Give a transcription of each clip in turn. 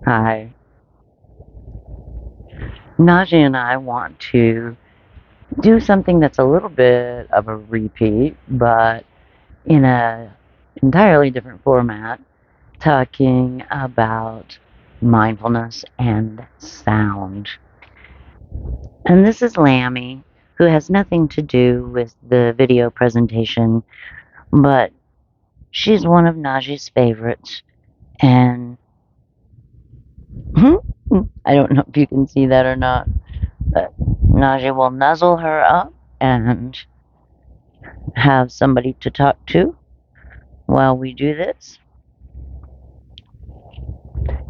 Hi. Najee and I want to do something that's a little bit of a repeat, but in a entirely different format, talking about mindfulness and sound. And this is Lammy, who has nothing to do with the video presentation, but she's one of Najee's favorites, and I don't know if you can see that or not, but Najee will nuzzle her up and have somebody to talk to while we do this.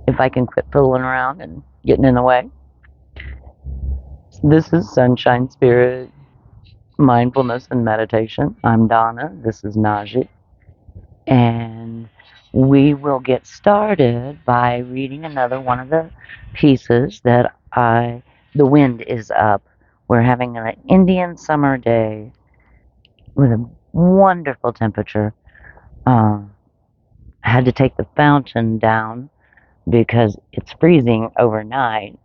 If I can quit fooling around and getting in the way. This is Sunshine Spirit, Mindfulness and Meditation. I'm Donna. This is Najee. And we will get started by reading another one of the pieces that The Wind is Up. We're having an Indian summer day with a wonderful temperature. I had to take the fountain down because it's freezing overnight,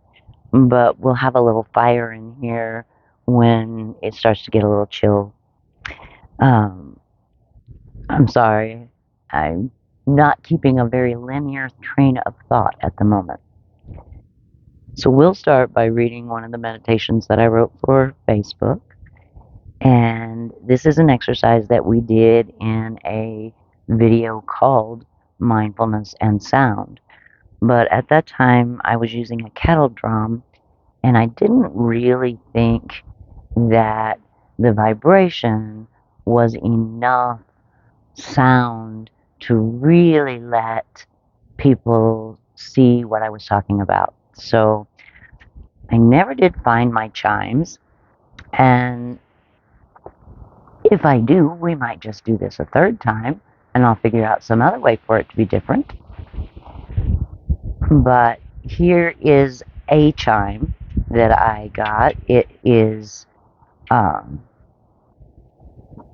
but we'll have a little fire in here when it starts to get a little chill. Um, I'm sorry, I'm not keeping a very linear train of thought at the moment. So we'll start by reading one of the meditations that I wrote for Facebook. And this is an exercise that we did in a video called Mindfulness and Sound. But at that time, I was using a kettle drum, and I didn't really think that the vibration was enough sound to really let people see what I was talking about. So I never did find my chimes, and if I do, we might just do this a third time, and I'll figure out some other way for it to be different. But here is a chime that I got. It is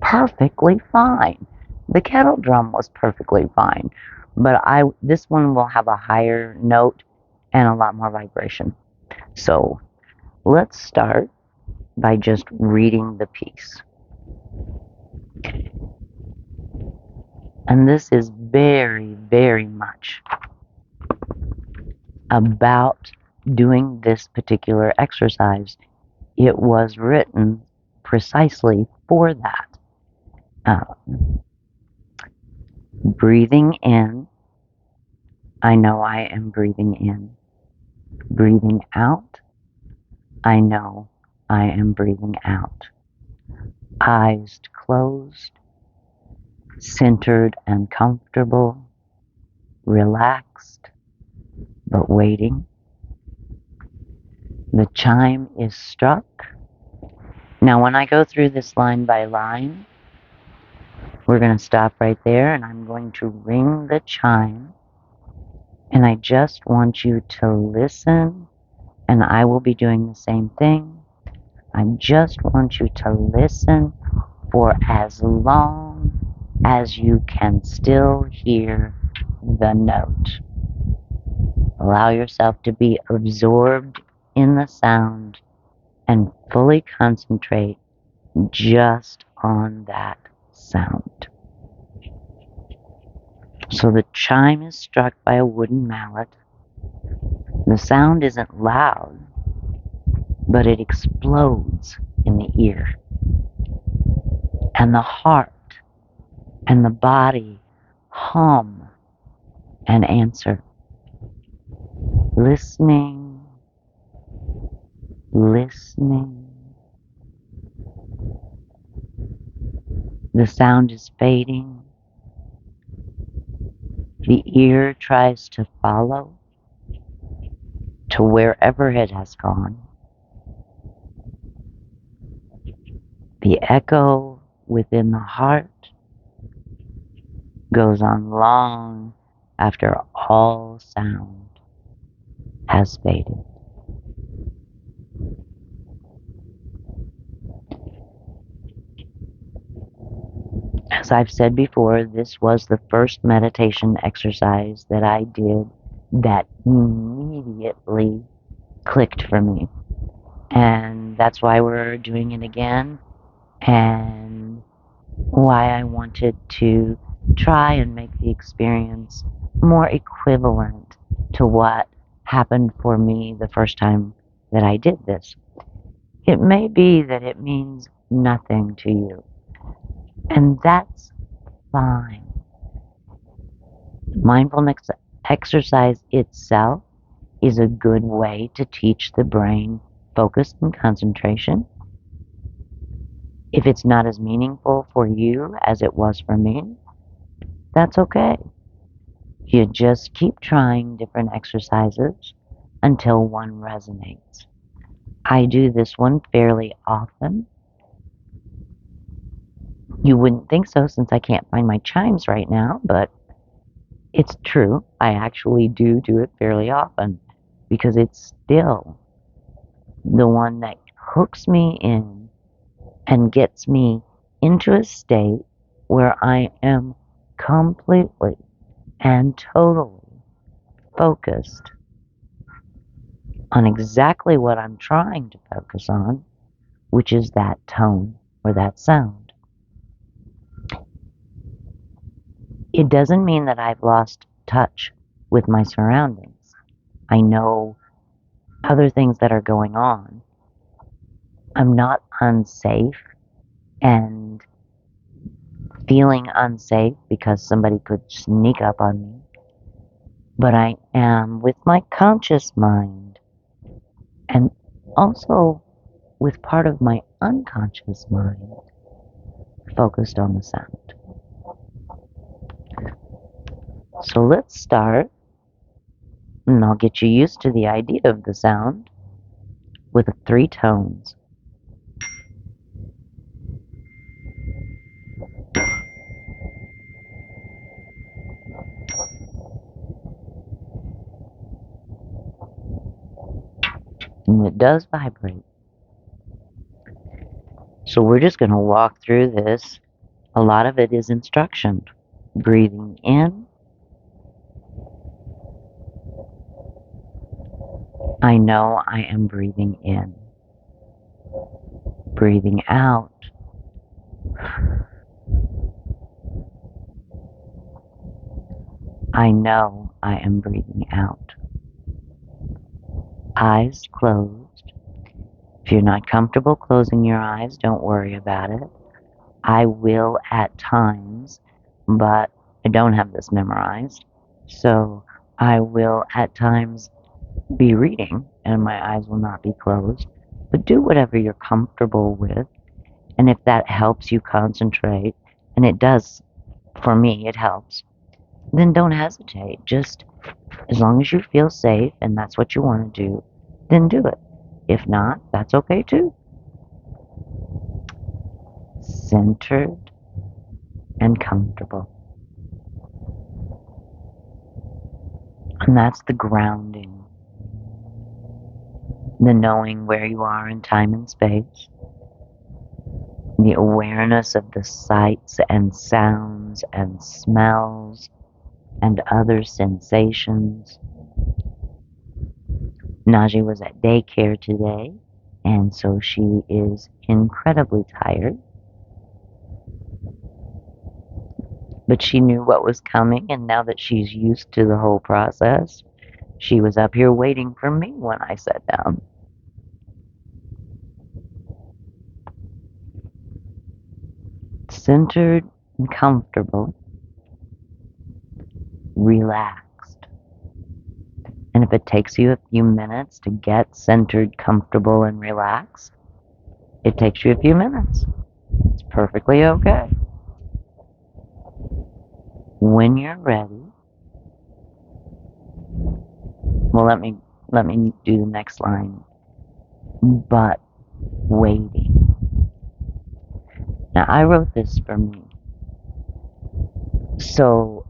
perfectly fine. The kettle drum was perfectly fine, but this one will have a higher note and a lot more vibration. So let's start by just reading the piece. And this is very, very much about doing this particular exercise. It was written precisely for that. Breathing in, I know I am breathing in. Breathing out, I know I am breathing out. Eyes closed, centered and comfortable, relaxed, but waiting. The chime is struck. Now, when I go through this line by line, we're going to stop right there, and I'm going to ring the chime. And I just want you to listen, and I will be doing the same thing. I just want you to listen for as long as you can still hear the note. Allow yourself to be absorbed in the sound and fully concentrate just on that sound. So the chime is struck by a wooden mallet. The sound isn't loud, but it explodes in the ear. And the heart and the body hum and answer. Listening, listening. The sound is fading. The ear tries to follow to wherever it has gone. The echo within the heart goes on long after all sound has faded. As I've said before, this was the first meditation exercise that I did that immediately clicked for me. And that's why we're doing it again, and why I wanted to try and make the experience more equivalent to what happened for me the first time that I did this. It may be that it means nothing to you, and that's fine. Mindfulness exercise itself is a good way to teach the brain focus and concentration. If it's not as meaningful for you as it was for me, that's okay. You just keep trying different exercises until one resonates. I do this one fairly often. You wouldn't think so since I can't find my chimes right now, but it's true. I actually do it fairly often because it's still the one that hooks me in and gets me into a state where I am completely and totally focused on exactly what I'm trying to focus on, which is that tone or that sound. It doesn't mean that I've lost touch with my surroundings. I know other things that are going on. I'm not unsafe and feeling unsafe because somebody could sneak up on me. But I am with my conscious mind and also with part of my unconscious mind focused on the sound. So let's start, and I'll get you used to the idea of the sound with 3 tones. And it does vibrate. So we're just going to walk through this. A lot of it is instruction. Breathing in. I know I am breathing in. Breathing out. I know I am breathing out. Eyes closed. If you're not comfortable closing your eyes, don't worry about it. I will at times, but I don't have this memorized. So I will at times be reading and my eyes will not be closed. But do whatever you're comfortable with. And if that helps you concentrate, and it does, for me, it helps, then don't hesitate. Just as long as you feel safe and that's what you want to do, then do it. If not, that's okay too. Centered and comfortable. And that's the grounding. The knowing where you are in time and space. The awareness of the sights and sounds and smells and other sensations. Najee was at daycare today, and so she is incredibly tired. But she knew what was coming, and now that she's used to the whole process, she was up here waiting for me when I sat down. Centered and comfortable, relaxed. And if it takes you a few minutes to get centered, comfortable, and relaxed, it takes you a few minutes. It's perfectly okay. When you're ready, well, let me do the next line. But waiting. Now, I wrote this for me. So,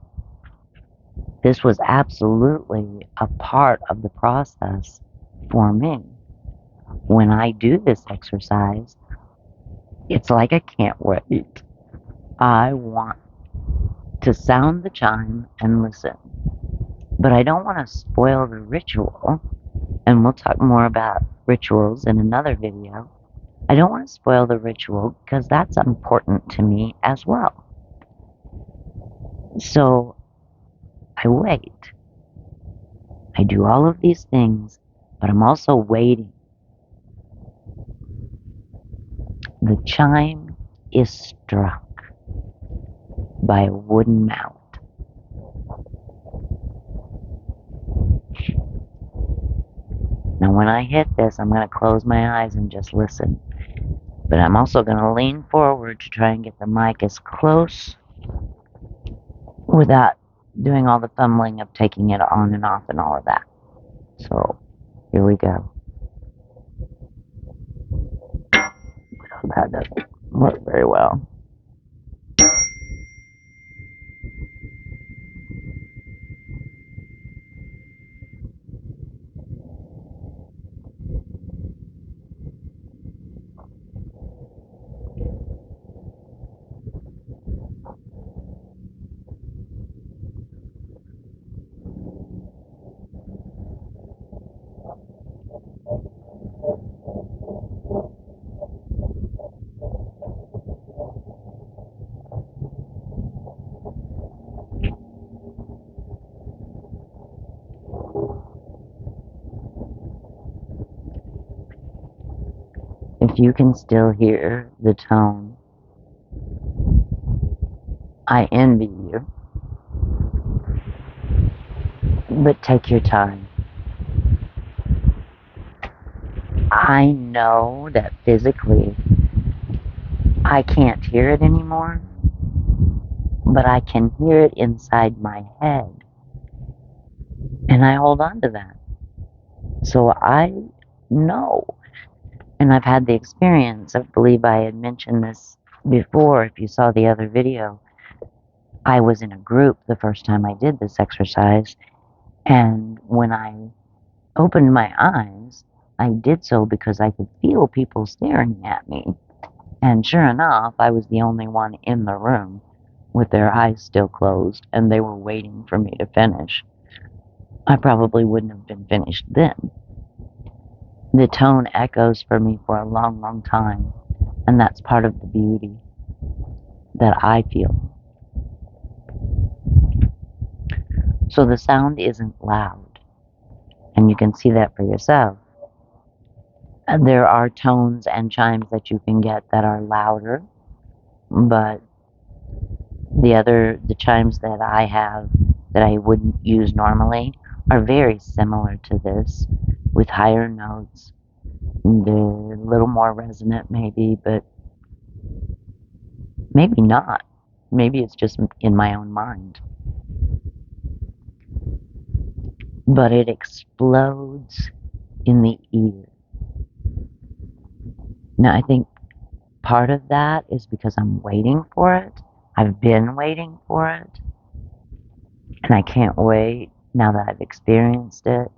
this was absolutely a part of the process for me. When I do this exercise, it's like I can't wait. I want to sound the chime and listen. But I don't want to spoil the ritual, and we'll talk more about rituals in another video. I don't want to spoil the ritual because that's important to me as well. So I wait. I do all of these things, but I'm also waiting. The chime is struck by a wooden mallet. Now, when I hit this, I'm going to close my eyes and just listen. But I'm also going to lean forward to try and get the mic as close without doing all the fumbling of taking it on and off and all of that. So, here we go. That doesn't work very well. If you can still hear the tone, I envy you. But take your time. I know that physically I can't hear it anymore, but I can hear it inside my head. And I hold on to that. So I know. And I've had the experience. I believe I had mentioned this before. If you saw the other video, I was in a group the first time I did this exercise. And when I opened my eyes, I did so because I could feel people staring at me. And sure enough, I was the only one in the room with their eyes still closed, and they were waiting for me to finish. I probably wouldn't have been finished then. The tone echoes for me for a long, long time, and that's part of the beauty that I feel. So the sound isn't loud, and you can see that for yourself. There are tones and chimes that you can get that are louder, but the chimes that I have that I wouldn't use normally are very similar to this, with higher notes. They're a little more resonant maybe, but maybe not. Maybe it's just in my own mind. But it explodes in the ear. Now, I think part of that is because I'm waiting for it. I've been waiting for it. And I can't wait now that I've experienced it.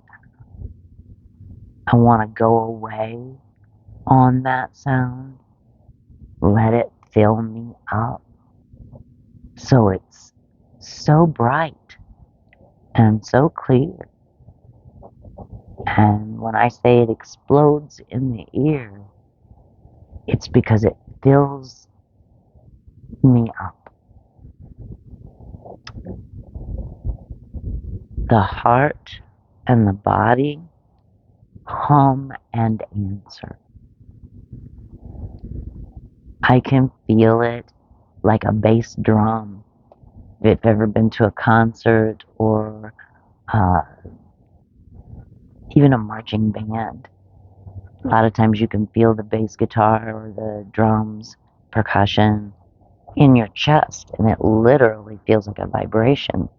I want to go away on that sound. Let it fill me up. So it's so bright and so clear. And when I say it explodes in the ear, it's because it fills me up. The heart and the body hum and answer. I can feel it like a bass drum. If you've ever been to a concert or even a marching band, a lot of times you can feel the bass guitar or the drums, percussion in your chest, and it literally feels like a vibration.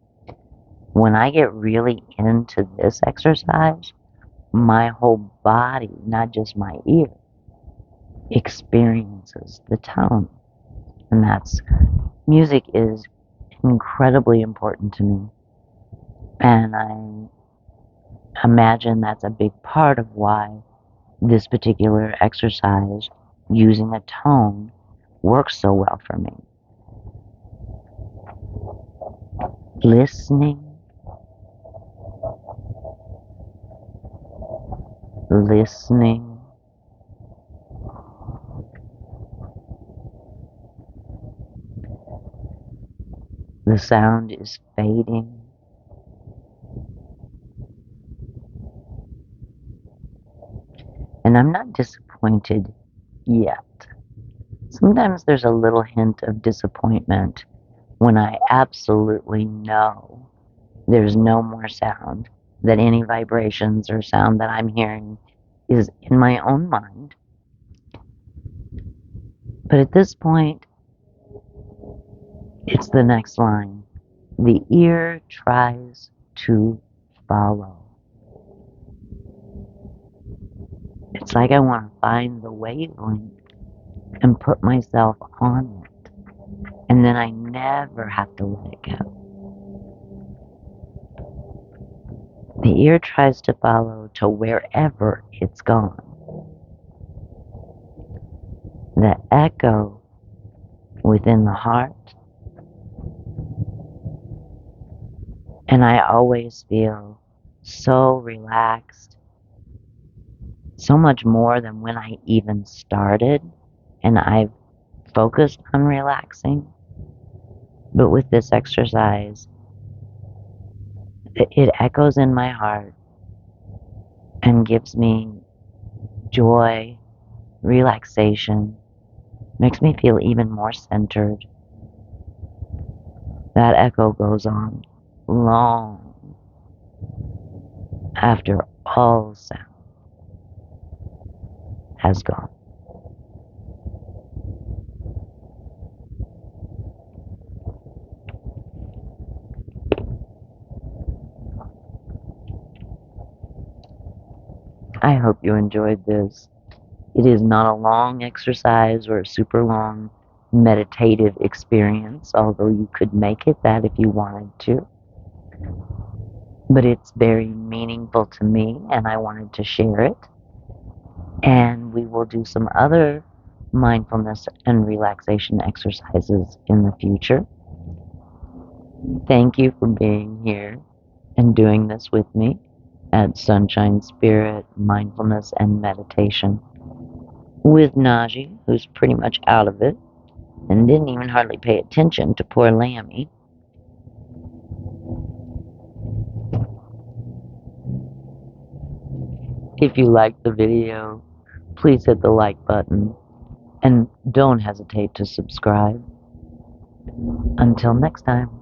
When I get really into this exercise, my whole body, not just my ear, experiences the tone. And music is incredibly important to me. And I imagine that's a big part of why this particular exercise, using a tone, works so well for me. Listening listening. The sound is fading. And I'm not disappointed yet. Sometimes there's a little hint of disappointment when I absolutely know there's no more sound, that any vibrations or sound that I'm hearing is in my own mind. But at this point, it's the next line. The ear tries to follow. It's like I want to find the wavelength and put myself on it. And then I never have to let it go. The ear tries to follow to wherever it's gone. The echo within the heart. And I always feel so relaxed, so much more than when I even started. And I've focused on relaxing. But with this exercise, it echoes in my heart and gives me joy, relaxation, makes me feel even more centered. That echo goes on long after all sound has gone. I hope you enjoyed this. It is not a long exercise or a super long meditative experience, although you could make it that if you wanted to. But it's very meaningful to me, and I wanted to share it. And we will do some other mindfulness and relaxation exercises in the future. Thank you for being here and doing this with me at Sunshine Spirit Mindfulness and Meditation with Najee, who's pretty much out of it and didn't even hardly pay attention to poor Lammy. If you liked the video, please hit the like button and don't hesitate to subscribe. Until next time.